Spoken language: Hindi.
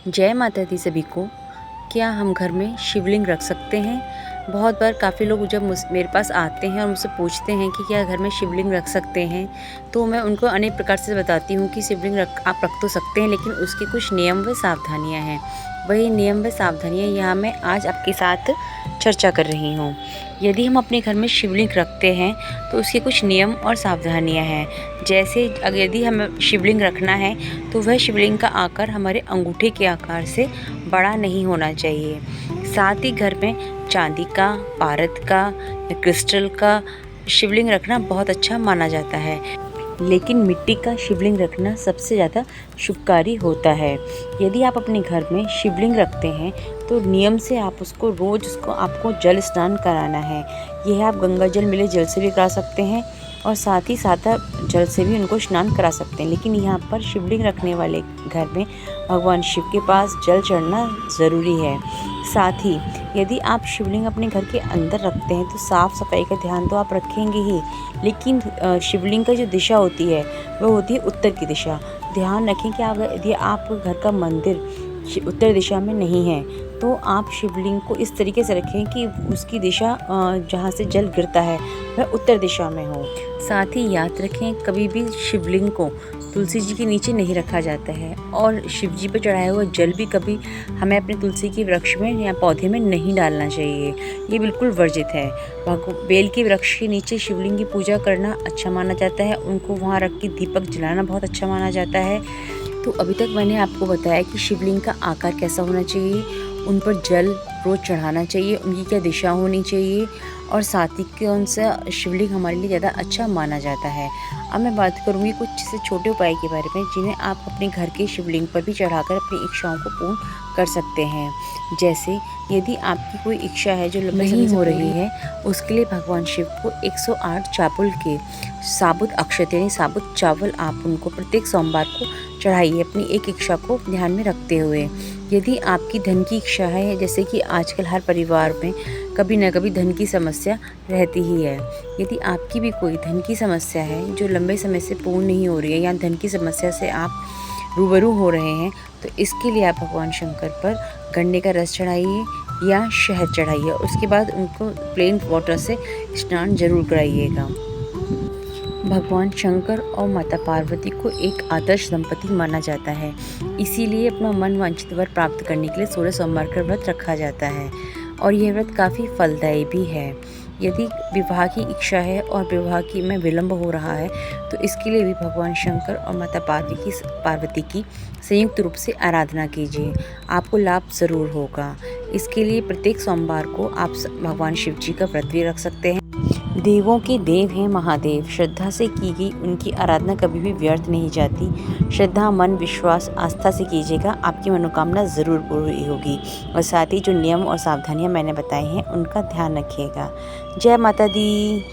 जय माता दी सभी को। क्या हम घर में शिवलिंग रख सकते हैं? बहुत बार काफ़ी लोग जब मेरे पास आते हैं और मुझसे पूछते हैं कि क्या घर में शिवलिंग रख सकते हैं, तो मैं उनको अनेक प्रकार से बताती हूँ कि शिवलिंग आप रख तो सकते हैं, लेकिन उसके कुछ नियम व सावधानियाँ हैं। वही नियम व सावधानियाँ यहाँ मैं आज आपके साथ चर्चा कर रही हूँ। यदि हम अपने घर में शिवलिंग रखते हैं तो उसके कुछ नियम और सावधानियाँ हैं। जैसे अगर यदि हमें शिवलिंग रखना है तो वह शिवलिंग का आकार हमारे अंगूठे के आकार से बड़ा नहीं होना चाहिए। साथ ही घर में चांदी का, पारद का या क्रिस्टल का शिवलिंग रखना बहुत अच्छा माना जाता है, लेकिन मिट्टी का शिवलिंग रखना सबसे ज़्यादा शुभकारी होता है। यदि आप अपने घर में शिवलिंग रखते हैं तो नियम से आप रोज़ आपको जल स्नान कराना है। यह आप गंगा जल मिले जल से भी करा सकते हैं और साथ ही सादा जल से भी उनको स्नान करा सकते हैं, लेकिन यहाँ पर शिवलिंग रखने वाले घर में भगवान शिव के पास जल चढ़ना ज़रूरी है। साथ ही यदि आप शिवलिंग अपने घर के अंदर रखते हैं तो साफ़ सफाई का ध्यान तो आप रखेंगे ही, लेकिन शिवलिंग का जो दिशा होती है वह होती है उत्तर की दिशा। ध्यान रखें कि यदि आप घर का मंदिर उत्तर दिशा में नहीं है तो आप शिवलिंग को इस तरीके से रखें कि उसकी दिशा जहाँ से जल गिरता है वह उत्तर दिशा में हो। साथ ही याद रखें, कभी भी शिवलिंग को तुलसी जी के नीचे नहीं रखा जाता है और शिव जी पर चढ़ाया हुआ जल भी कभी हमें अपने तुलसी के वृक्ष में या पौधे में नहीं डालना चाहिए। ये बिल्कुल वर्जित है। बेल के वृक्ष के नीचे शिवलिंग की पूजा करना अच्छा माना जाता है, उनको वहाँ रख के दीपक जलाना बहुत अच्छा माना जाता है। तो अभी तक मैंने आपको बताया कि शिवलिंग का आकार कैसा होना चाहिए, उन पर जल रोज़ चढ़ाना चाहिए, उनकी क्या दिशा होनी चाहिए और साथ ही कौन सा शिवलिंग हमारे लिए ज़्यादा अच्छा माना जाता है। अब मैं बात करूँगी कुछ से छोटे उपाय के बारे में जिन्हें आप अपने घर के शिवलिंग पर भी चढ़ाकर अपनी इच्छाओं को पूर्ण कर सकते हैं। जैसे यदि आपकी कोई इच्छा है जो लंबे समय से हो रही है, उसके लिए भगवान शिव को 108 चावल के साबुत अक्षत यानी साबुत चावल आप उनको प्रत्येक सोमवार को चढ़ाइए अपनी एक इच्छा को ध्यान में रखते हुए। यदि आपकी धन की इच्छा है, जैसे कि आजकल हर परिवार में कभी न कभी धन की समस्या रहती ही है, यदि आपकी भी कोई धन की समस्या है जो लंबे समय से पूर्ण नहीं हो रही है या धन की समस्या से आप रूबरू हो रहे हैं, तो इसके लिए आप भगवान शंकर पर गन्ने का रस चढ़ाइए या शहद चढ़ाइए। उसके बाद उनको प्लेन वाटर से स्नान जरूर कराइएगा। भगवान शंकर और माता पार्वती को एक आदर्श दंपति माना जाता है, इसीलिए अपना मन वांछित वर प्राप्त करने के लिए 16 सोमवार का व्रत रखा जाता है और यह व्रत काफ़ी फलदायी भी है। यदि विवाह की इच्छा है और विवाह की में विलंब हो रहा है तो इसके लिए भी भगवान शंकर और माता पार्वती की संयुक्त रूप से आराधना कीजिए, आपको लाभ ज़रूर होगा। इसके लिए प्रत्येक सोमवार को आप भगवान शिव जी का व्रत भी रख सकते हैं। देवों के देव हैं महादेव, श्रद्धा से की गई उनकी आराधना कभी भी व्यर्थ नहीं जाती। श्रद्धा, मन, विश्वास, आस्था से कीजिएगा, आपकी मनोकामना ज़रूर पूरी होगी। और साथ ही जो नियम और सावधानियां मैंने बताई हैं उनका ध्यान रखिएगा। जय माता दी।